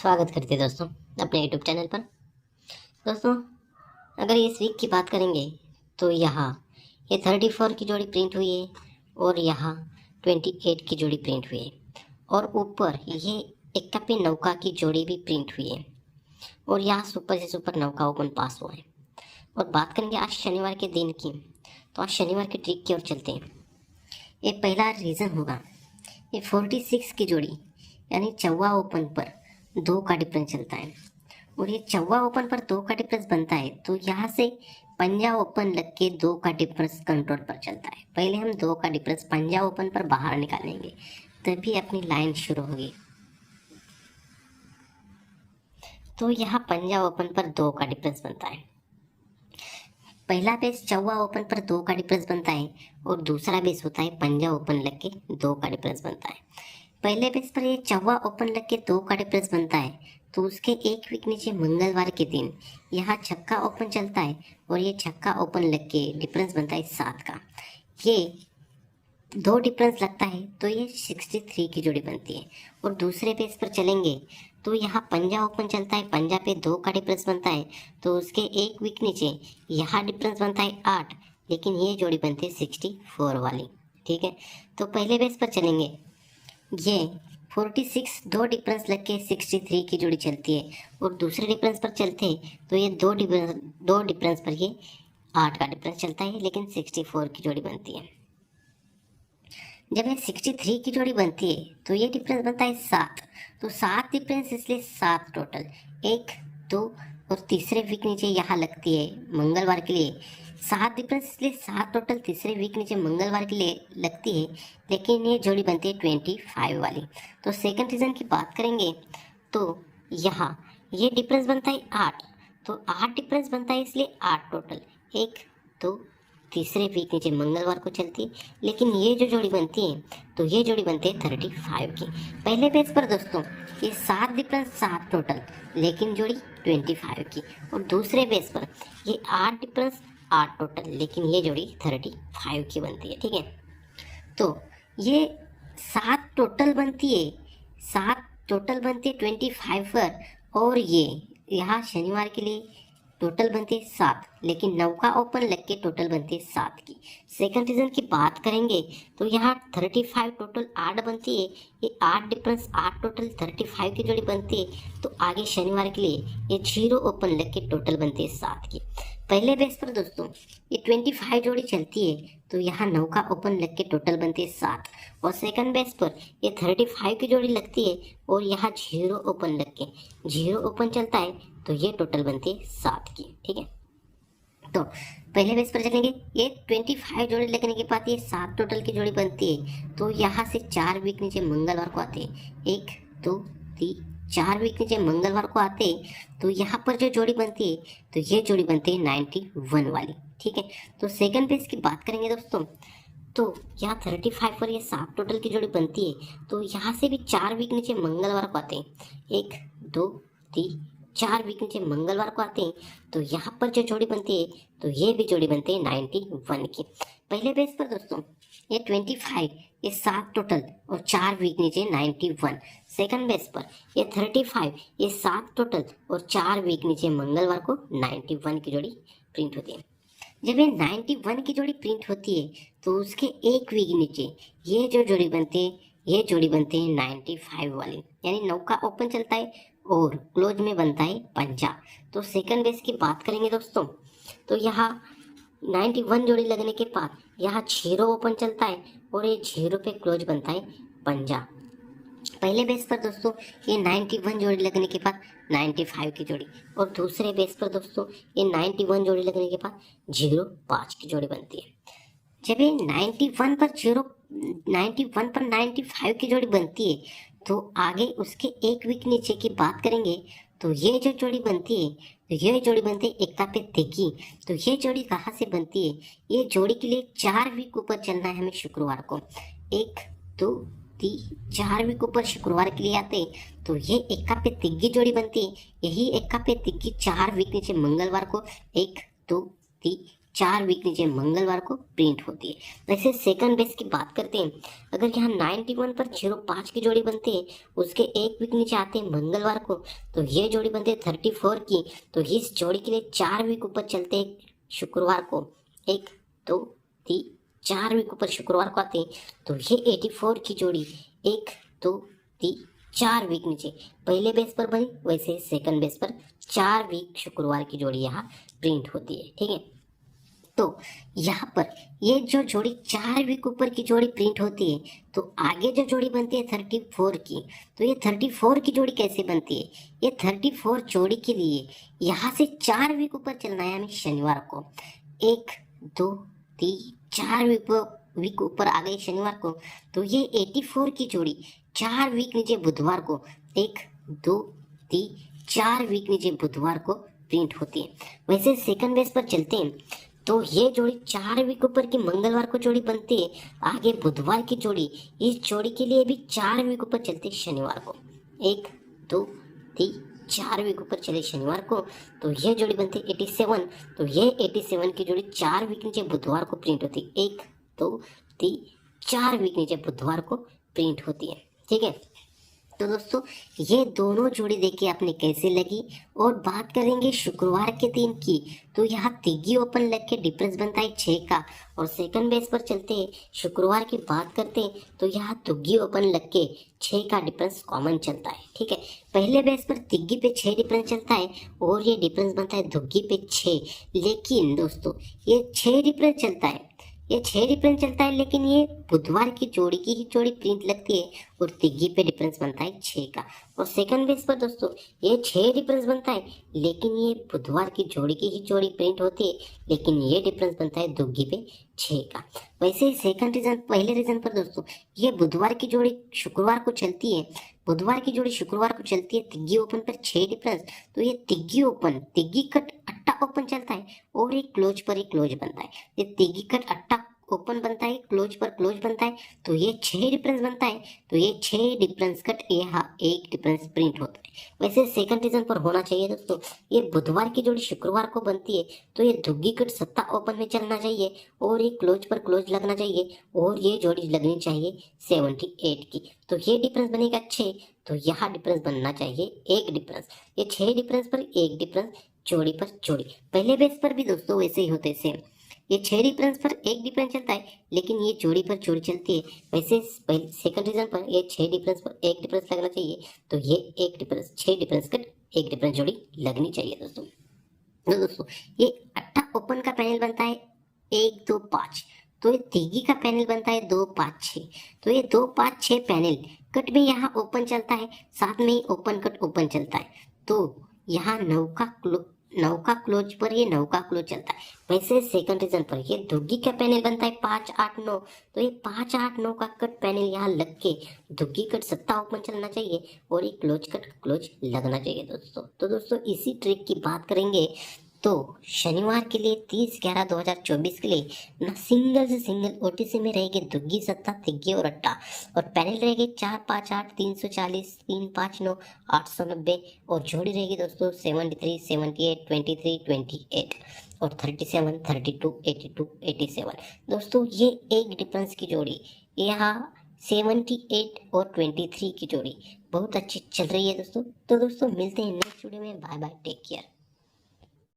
स्वागत करते हैं दोस्तों अपने यूट्यूब चैनल पर। दोस्तों, अगर इस वीक की बात करेंगे तो यहाँ ये 34 की जोड़ी प्रिंट हुई है और यहाँ 28 की जोड़ी प्रिंट हुई है और ऊपर ये 51 नौका की जोड़ी भी प्रिंट हुई है और यहाँ सुपर से सुपर नौका ओपन पास हुआ है। और बात करेंगे आज शनिवार के दिन की, तो आज शनिवार के ट्रिक की ओर चलते हैं। ये पहला रीज़न होगा, ये 46 की जोड़ी यानी चौवा ओपन पर 2 का डिफरेंस चलता है और ये चौवा ओपन पर 2 का डिफरेंस बनता है, तो यहाँ से पंजा ओपन लग के 2 का डिफरेंस कंट्रोल पर चलता है। पहले हम 2 का डिफरेंस पंजा ओपन पर बाहर निकालेंगे तभी अपनी लाइन शुरू होगी। तो यहाँ पंजा ओपन पर 2 का डिफरेंस बनता है। पहला बेस चौवा ओपन पर 2 का डिफरेंस बनता है और दूसरा बेस होता है पंजा ओपन लग के 2 का डिफरेंस बनता है। पहले बेस पर ये चौवा ओपन लग के 2 का डिफरेंस बनता है, तो उसके एक वीक नीचे मंगलवार के दिन यहाँ छक्का ओपन चलता है और ये छक्का ओपन लग के डिफरेंस बनता है 7 का। ये 2 डिफरेंस लगता है तो ये 63 की जोड़ी बनती है। और दूसरे बेस पर चलेंगे तो यहाँ पंजा ओपन चलता है, पंजा पे 2 का डिफरेंस बनता है, तो उसके एक वीक नीचे यहाँ डिफरेंस बनता है 8, लेकिन ये जोड़ी बनती है 64 वाली। ठीक है, तो पहले बेस पर चलेंगे, ये 46 2 डिफरेंस लग के 63 की जोड़ी चलती है और दूसरे डिफरेंस पर चलते हैं तो ये 2 डिफरेंस पर ये 8 का डिफरेंस चलता है, लेकिन 64 की जोड़ी बनती है। जब ये 63 की जोड़ी बनती है तो ये डिफरेंस बनता है 7, तो 7 डिफरेंस इसलिए 7 टोटल, 1 2 और तीसरे वीक नीचे यहाँ लगती है मंगलवार के लिए 7 डिफरेंस, इसलिए 7 टोटल तीसरे वीक नीचे मंगलवार के लिए लगती है, लेकिन ये जोड़ी बनती है 25 वाली। तो सेकंड रीज़न की बात करेंगे तो यहाँ ये डिफरेंस बनता है 8, तो 8 डिफरेंस बनता है इसलिए 8 टोटल, 1 2 तीसरे वीक नीचे मंगलवार को चलती है, लेकिन ये जो जोड़ी बनती है तो ये जोड़ी बनती है 35 की। पहले पेज पर दोस्तों ये 7 डिफरेंस 7 टोटल, लेकिन जोड़ी 25 की, और दूसरे पेज पर ये 8 डिफरेंस 8 टोटल, लेकिन ये जोड़ी 35 की बनती है। ठीक है, तो ये 7 टोटल बनती है, 7 टोटल बनती है 25 पर, और ये यहाँ शनिवार के लिए टोटल बनती है 7, लेकिन 9 का ओपन लग के टोटल बनती है 7 की। सेकंड रीजन की बात करेंगे तो यहाँ 35 टोटल 8 बनती है, ये 8 डिफरेंस 8 टोटल 35 की जोड़ी बनती है, तो आगे शनिवार के लिए ये 0 ओपन लग के टोटल बनती है 7 की। पहले बेस पर दोस्तों ये 25 जोड़ी चलती है, तो यहाँ 9 का ओपन लग के टोटल बनती है 7, और सेकंड बेस पर ये 35 की जोड़ी लगती है और यहाँ 0 ओपन लग के 0 ओपन चलता है, तो ये टोटल बनती है 7 की। ठीक है, तो पहले बेस पर चलेंगे, ये 25 जोड़ी लगने के बाद ये 7 टोटल की जोड़ी बनती है, तो यहाँ से 4 वीक नीचे मंगलवार को आते हैं, 1 2 3 4 वीक नीचे मंगलवार को आते हैं, तो यहाँ पर जो जोड़ी बनती है तो ये जोड़ी बनती है 91 वाली। ठीक है, तो सेकंड बेस की बात करेंगे दोस्तों, तो यहाँ 35 पर ये 7 टोटल की जोड़ी बनती है, तो यहाँ से भी 4 वीक नीचे मंगलवार को आते हैं, 1 2 3 4 वीक नीचे मंगलवार को आते हैं, तो यहाँ पर जो जोड़ी बनती है तो ये भी जोड़ी बनती है 91 की। पहले बेस पर दोस्तों ये 25 ये 7 टोटल और 4 वीक नीचे 91, सेकंड बेस पर ये 35 ये 7 टोटल और 4 वीक नीचे मंगलवार को 91 की जोड़ी प्रिंट होती है। जब ये 91 की जोड़ी प्रिंट होती है तो उसके एक वीक नीचे ये जो जोड़ी बनती है ये जोड़ी बनती है 95 वाली, यानी 9 का ओपन चलता है और क्लोज में बनता है पंजा। तो सेकंड बेस की बात करेंगे दोस्तों, तो यहाँ 91 जोड़ी लगने के बाद यहाँ 0 ओपन चलता है और ये 0 पे क्लोज बनता है पंजा। पहले बेस पर दोस्तों ये 91 जोड़ी लगने के बाद 95 की जोड़ी, और दूसरे बेस पर दोस्तों ये 91 जोड़ी लगने के बाद 05 की जोड़ी बनती है। जब ये 91 पर 95 की जोड़ी बनती है, तो आगे उसके एक वीक नीचे की बात करेंगे तो ये जो जोड़ी बनती है तो ये जोड़ी बनती है एकता पे तिकी। तो ये जोड़ी कहाँ से बनती है, ये जोड़ी के लिए 4 वीक ऊपर चलना है हमें शुक्रवार को, 1 2 3 4 वीक ऊपर शुक्रवार के लिए आते हैं, तो ये एक्का पे तिग्गी जोड़ी बनती है। यही एक्का पे तिग्गी 4 वीक नीचे मंगलवार को 1 2 3 4 वीक नीचे मंगलवार को प्रिंट होती है। वैसे सेकंड बेस की बात करते हैं, अगर यहाँ 91 पर 05 की जोड़ी बनती है, उसके 1 वीक नीचे आते हैं मंगलवार को, तो ये जोड़ी बनती है 34 की, तो इस जोड़ी के लिए 4 वीक ऊपर चलते हैं शुक्रवार को, 1 2 3 4 वीक ऊपर शुक्रवार को आते हैं, तो ये 84 की जोड़ी 1 2 3 4 वीक नीचे पहले बेस पर बनी, वैसे सेकंड बेस पर 4 वीक शुक्रवार की जोड़ी यहाँ प्रिंट होती है। ठीक है, तो यहाँ पर ये जो जोड़ी 4 वीक ऊपर की जोड़ी प्रिंट होती है, तो आगे जो जोड़ी बनती है 34 की, तो ये 34 की जोड़ी कैसे बनती है? ये 34 जोड़ी के लिए यहाँ से 4 वीक ऊपर चलना है हमें शनिवार को, 1 2 3 4 वीक ऊपर आ गई शनिवार को, तो ये 84 की जोड़ी 4 वीक नीचे बुधवार को, 1 2 3 4 वीक नीचे बुधवार को प्रिंट होती है। वैसे सेकंड बेस पर चलते हैं, तो ये जोड़ी 4 वीक ऊपर की मंगलवार को जोड़ी बनती है, आगे बुधवार की जोड़ी, इस जोड़ी के लिए भी 4 वीक ऊपर चलते है शनिवार को, 1 2 3 4 वीक ऊपर चले शनिवार को, तो ये जोड़ी बनती है 87, तो ये 87 की जोड़ी 4 वीक नीचे बुधवार को प्रिंट होती है, 1 2 3 4 वीक नीचे बुधवार को प्रिंट होती है। ठीक है, तो दोस्तों ये दोनों जोड़ी देखिए आपने कैसे लगी। और बात करेंगे शुक्रवार के दिन की, तो यहाँ तिग्गी ओपन लग के डिफरेंस बनता है 6 का, और सेकंड बेस पर चलते हैं शुक्रवार की बात करते हैं, तो यहाँ तुग्गी ओपन लग के 6 का डिफरेंस कॉमन चलता है। ठीक है, पहले बेस पर तिग्गी पे 6 डिफरेंस चलता है और ये डिफरेंस बनता है दुग्गी पे 6, लेकिन दोस्तों ये 6 डिफरेंस चलता है, ये 6 डिफरेंस चलता है, लेकिन ये बुधवार की जोड़ी की ही जोड़ी प्रिंट लगती है और तिग्गी पे डिफरेंस बनता है 6 का। और सेकंड बेस पर दोस्तों ये 6 डिफरेंस बनता है, लेकिन ये बुधवार की जोड़ी की ही जोड़ी प्रिंट होती है, लेकिन ये डिफरेंस बनता है दुग्गी पे 6 का। वैसे ही सेकंड रीजन, पहले रीजन पर दोस्तों ये बुधवार की जोड़ी शुक्रवार को चलती है, बुधवार की जोड़ी शुक्रवार को चलती है तिग्गी ओपन पर 6 डिफरेंस, तो ये तिग्गी ओपन तिग्गी कट अट्टा ओपन चलता है और एक क्लोज पर एक क्लोज बनता है, ये तिग्गी कट अट्टा ओपन बनता है, क्लोज पर क्लोज बनता है, तो ये 6 डिफरेंस बनता है, तो ये 6 डिफरेंस कट यहाँ एक डिफरेंस प्रिंट होता है। वैसे सेकंड रीजन पर होना चाहिए दोस्तों, ये बुधवार की जोड़ी शुक्रवार को बनती है, तो ये दुग्गी कट सत्ता ओपन में चलना चाहिए और ये क्लोज पर क्लोज लगना चाहिए, और ये जोड़ी लगनी चाहिए 78 की, तो ये डिफरेंस बनेगा 6, तो यहाँ डिफरेंस बनना चाहिए एक डिफरेंस, ये 6 डिफरेंस पर एक डिफरेंस जोड़ी पर जोड़ी। पहले बेस पर भी दोस्तों वैसे ही होते सेम, ये 6 डिफरेंस पर एक डिफरेंस चलता है, लेकिन ये जोड़ी पर जोड़ी चलती है। वैसे सेकंड रीजन पर ये 6 डिफरेंस पर एक डिफरेंस लगना चाहिए, तो ये एक डिफरेंस 6 डिफरेंस कट एक डिफरेंस जोड़ी लगनी चाहिए दोस्तों। तो दोस्तों ये अट्ठा ओपन का पैनल बनता है 1 2 5, तो ये तिग्गी का पैनल बनता है 2 5 6, तो ये 2 5 6 पैनल कट में यहाँ ओपन चलता है, साथ में ही ओपन कट ओपन चलता है, तो यहाँ नौका क्लोज पर ये नौका क्लोज चलता है। वैसे सेकंड रीजन पर ये दुग्गी का पैनल बनता है 5 8 9, तो ये 5 8 9 का कट पैनल यहाँ लग के दुग्गी कट सत्ता ओपन चलना चाहिए और ये क्लोज कट क्लोज लगना चाहिए दोस्तों। तो दोस्तों इसी ट्रिक की बात करेंगे, तो शनिवार के लिए 30/11/2024 के लिए ना सिंगल से सिंगल ओटीसी में रहेगी दुग्गी सत्ता तिग्गी और अट्टा, और पैनल रहेगी 4 5 8 340 3 5 9 890, और जोड़ी रहेगी दोस्तों 73 78 23 28 और 37 32 82 87। दोस्तों ये एक डिफरेंस की जोड़ी, यहाँ 78 और 23 की जोड़ी बहुत अच्छी चल रही है दोस्तों। तो दोस्तों मिलते हैं नेक्स्ट वीडियो में, बाय बाय, टेक केयर।